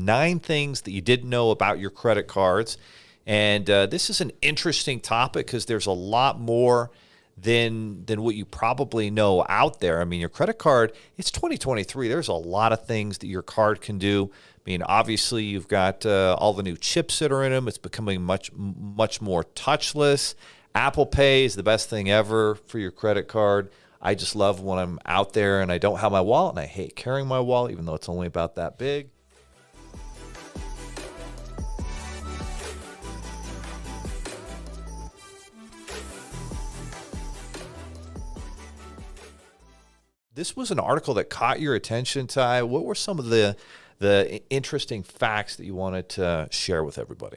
9 things that you didn't know about your credit cards. And this is an interesting topic because there's a lot more than what you probably know out there. I mean, your credit card, it's 2023. There's a lot of things that your card can do. I mean, obviously, you've got all the new chips that are in them. It's becoming much more touchless. Apple Pay is the best thing ever for your credit card. I just love when I'm out there and I don't have my wallet, and I hate carrying my wallet, even though it's only about that big. This was an article that caught your attention, Ty. What were some of the interesting facts that you wanted to share with everybody?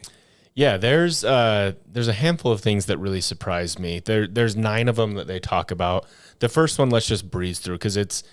Yeah, there's a handful of things that really surprised me. There's 9 of them that they talk about. The first one, let's just breeze through because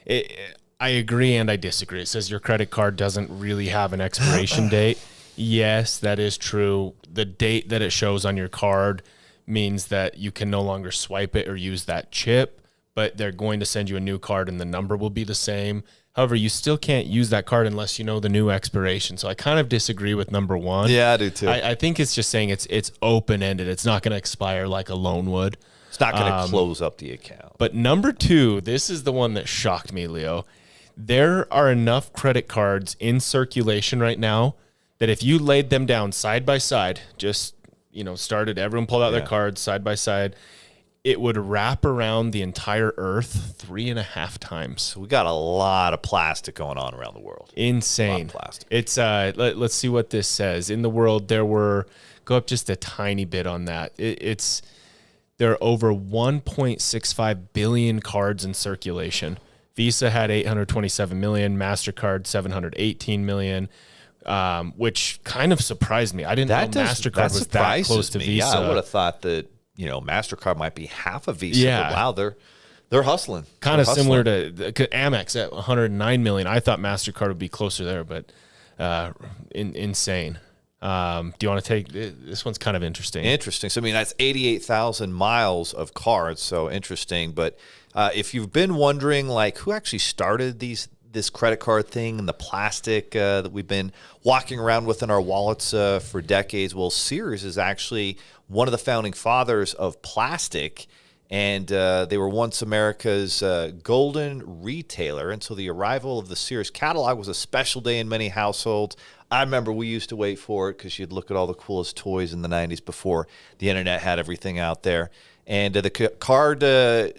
I agree and I disagree. It says your credit card doesn't really have an expiration date. Yes, that is true. The date that it shows on your card means that you can no longer swipe it or use that chip, but they're going to send you a new card and the number will be the same. However, you still can't use that card unless you know the new expiration. So I kind of disagree with number 1. Yeah, I do too. I think it's just saying it's open-ended. It's not going to expire like a loan would. It's not going to close up the account. But number 2, this is the one that shocked me, Leo. There are enough credit cards in circulation right now that if you laid them down side by side, just, everyone pulled out their cards side by side, it would wrap around the entire earth 3.5 times. So we got a lot of plastic going on around the world. Insane. A lot of plastic. It's let's see what this says. In the world, go up just a tiny bit on that. There are over 1.65 billion cards in circulation. Visa had 827 million, MasterCard 718 million, which kind of surprised me. I didn't know MasterCard was that close to Visa. Yeah, I would have thought that MasterCard might be half of Visa. Yeah. But wow, they're hustling. Kind of similar to Amex at 109 million. I thought MasterCard would be closer there, but insane. Do you want to take this one's kind of interesting? Interesting. So, I mean, that's 88,000 miles of cards. So interesting. But if you've been wondering, like, who actually started this credit card thing and the plastic that we've been walking around with in our wallets for decades, well, Sears is actually one of the founding fathers of plastic. And they were once America's golden retailer. And so the arrival of the Sears catalog was a special day in many households. I remember we used to wait for it because you'd look at all the coolest toys in the 90s before the internet had everything out there. And the card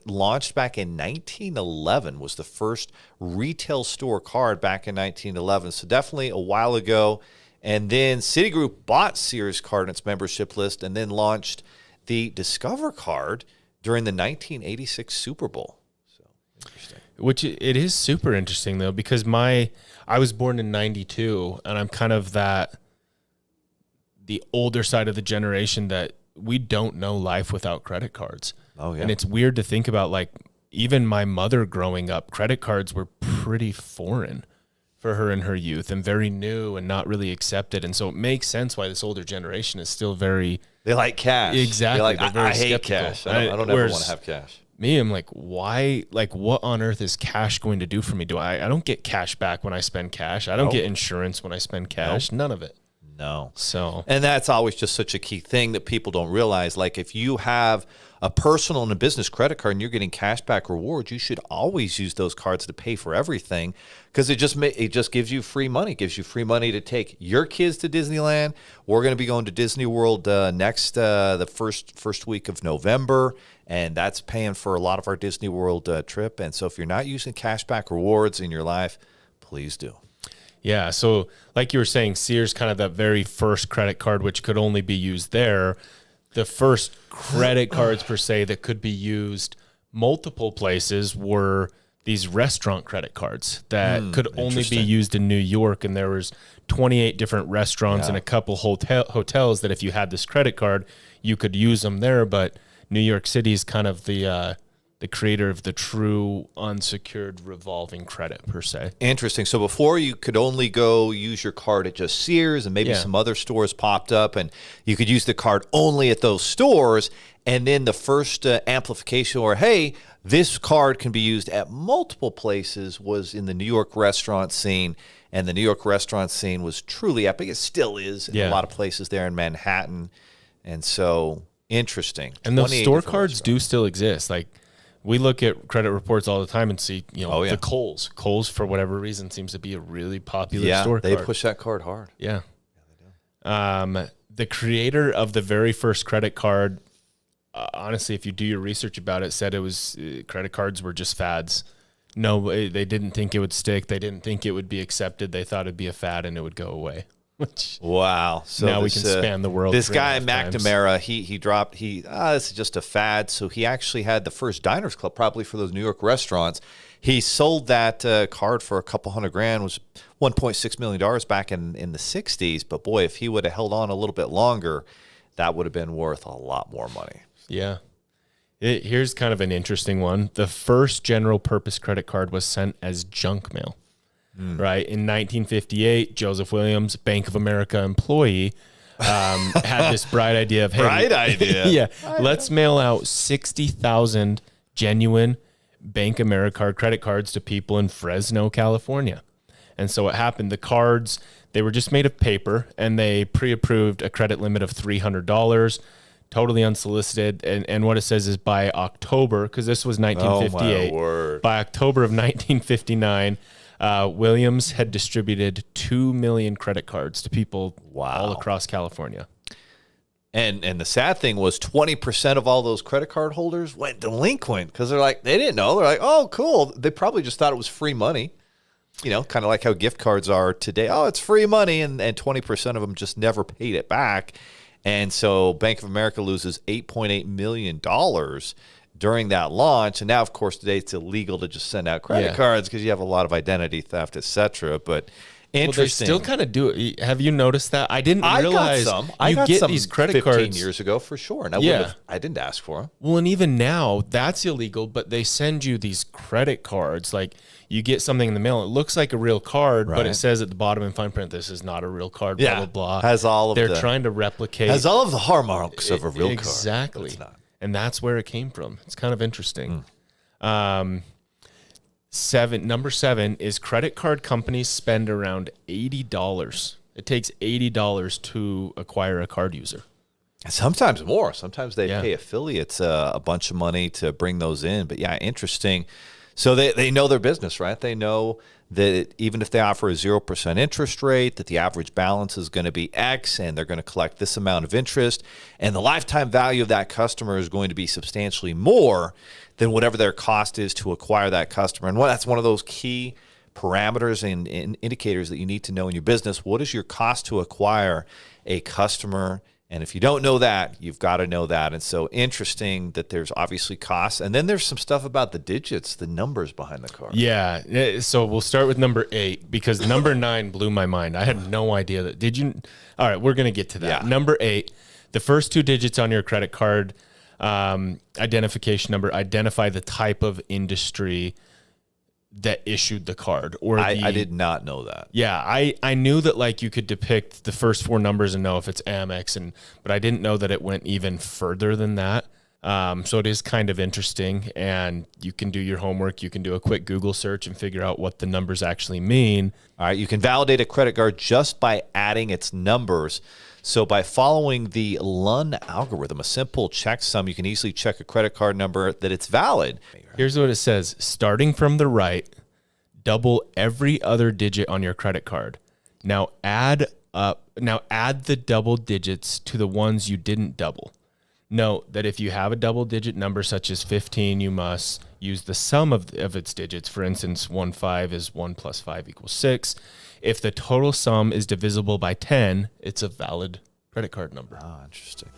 launched back in 1911, was the first retail store card back in 1911. So definitely a while ago. And then Citigroup bought Sears card in its membership list and then launched the Discover card during the 1986 Super Bowl. So interesting. Which it is super interesting though, because I was born in 92 and I'm kind of the older side of the generation that we don't know life without credit cards. Oh yeah. And it's weird to think about, like, even my mother growing up, credit cards were pretty foreign for her in her youth and very new and not really accepted. And so it makes sense why this older generation is still very... They like cash. Exactly. I hate cash. I don't ever want to have cash. Me, I'm like, why? Like, what on earth is cash going to do for me? I don't get cash back when I spend cash. I don't get insurance when I spend cash. None of it. No. So, and that's always just such a key thing that people don't realize. Like, if you have a personal and a business credit card and you're getting cashback rewards, you should always use those cards to pay for everything, because it just gives you free money. It gives you free money to take your kids to Disneyland. We're going to be going to Disney World next the first week of November, and that's paying for a lot of our Disney World trip. And so if you're not using cashback rewards in your life, please do. Yeah, so like you were saying, Sears, kind of the very first credit card, which could only be used there. The first credit cards, per se, that could be used multiple places were these restaurant credit cards that could only be used in New York. And there was 28 different restaurants and a couple hotels that if you had this credit card, you could use them there. But New York City is kind of the creator of the true unsecured revolving credit, per se. Interesting. So before, you could only go use your card at just Sears, and maybe some other stores popped up, and you could use the card only at those stores. And then the first amplification, or hey, this card can be used at multiple places, was in the New York restaurant scene. And the New York restaurant scene was truly epic. It still is in a lot of places there in Manhattan. And so interesting. And those store cards do still exist. Like we look at credit reports all the time and see, the Kohl's. Kohl's, for whatever reason, seems to be a really popular store card. Yeah, they push that card hard. Yeah. The creator of the very first credit card, honestly, if you do your research about it, said it was credit cards were just fads. No, they didn't think it would stick. They didn't think it would be accepted. They thought it'd be a fad and it would go away. Wow! So now we can span the world. This guy McNamara, he dropped. This is just a fad. So he actually had the first Diners Club, probably for those New York restaurants. He sold that card for a couple $100,000, was $1.6 million back in the '60s. But boy, if he would have held on a little bit longer, that would have been worth a lot more money. Yeah. Here's kind of an interesting one. The first general purpose credit card was sent as junk mail, right? In 1958, Joseph Williams, Bank of America employee, had this bright idea of, hey, let's mail out 60,000 genuine Bank of America credit cards to people in Fresno, California. And so what happened, the cards, they were just made of paper and they pre-approved a credit limit of $300. Totally unsolicited. And what it says is by October, because this was 1958, by October of 1959, Williams had distributed 2 million credit cards to people all across California. And the sad thing was 20% of all those credit card holders went delinquent because they didn't know. They're like, oh, cool. They probably just thought it was free money. Kind of like how gift cards are today. Oh, it's free money. And 20% of them just never paid it back. And so Bank of America loses $8.8 million during that launch. And now, of course, today it's illegal to just send out credit cards because you have a lot of identity theft, et cetera. But interesting. Well, they still kind of do it. Have you noticed that? I didn't realize I got some these credit 15 cards years ago for sure. And I didn't ask for them. Well, and even now, that's illegal, but they send you these credit cards. Like you get something in the mail. It looks like a real card, but it says at the bottom in fine print, this is not a real card, blah, blah, blah. Has all of They're trying to replicate. Has all of the hallmarks of a real card. Exactly. And that's where it came from. It's kind of interesting. Number 7 is credit card companies spend around $80. It takes $80 to acquire a card user. Sometimes more. Sometimes they pay affiliates a bunch of money to bring those in. But yeah, interesting. So they know their business, right? They know that even if they offer a 0% interest rate, that the average balance is going to be X and they're going to collect this amount of interest. And the lifetime value of that customer is going to be substantially more than whatever their cost is to acquire that customer. And that's one of those key parameters and indicators that you need to know in your business. What is your cost to acquire a customer? And if you don't know that, you've got to know that. And so interesting that there's obviously costs. And then there's some stuff about the digits, the numbers behind the card. Yeah. So we'll start with number 8 because number 9 blew my mind. I had no idea that. Did you? All right, we're going to get to that. Yeah. Number 8, the first 2 digits on your credit card identification number identify the type of industry that issued the card. Or I did not know that. Yeah, I knew that like you could depict the first 4 numbers and know if it's Amex, but I didn't know that it went even further than that. So it is kind of interesting, and you can do your homework. You can do a quick Google search and figure out what the numbers actually mean. All right, you can validate a credit card just by adding its numbers. So by following the Lund algorithm, a simple checksum, you can easily check a credit card number that it's valid. Here's what it says. Starting from the right, double every other digit on your credit card. Now add the double digits to the ones you didn't double. Note that if you have a double-digit number such as 15, you must use the sum of its digits. For instance, 15 is 1 plus 5 equals 6. If the total sum is divisible by 10, it's a valid credit card number. Oh, interesting.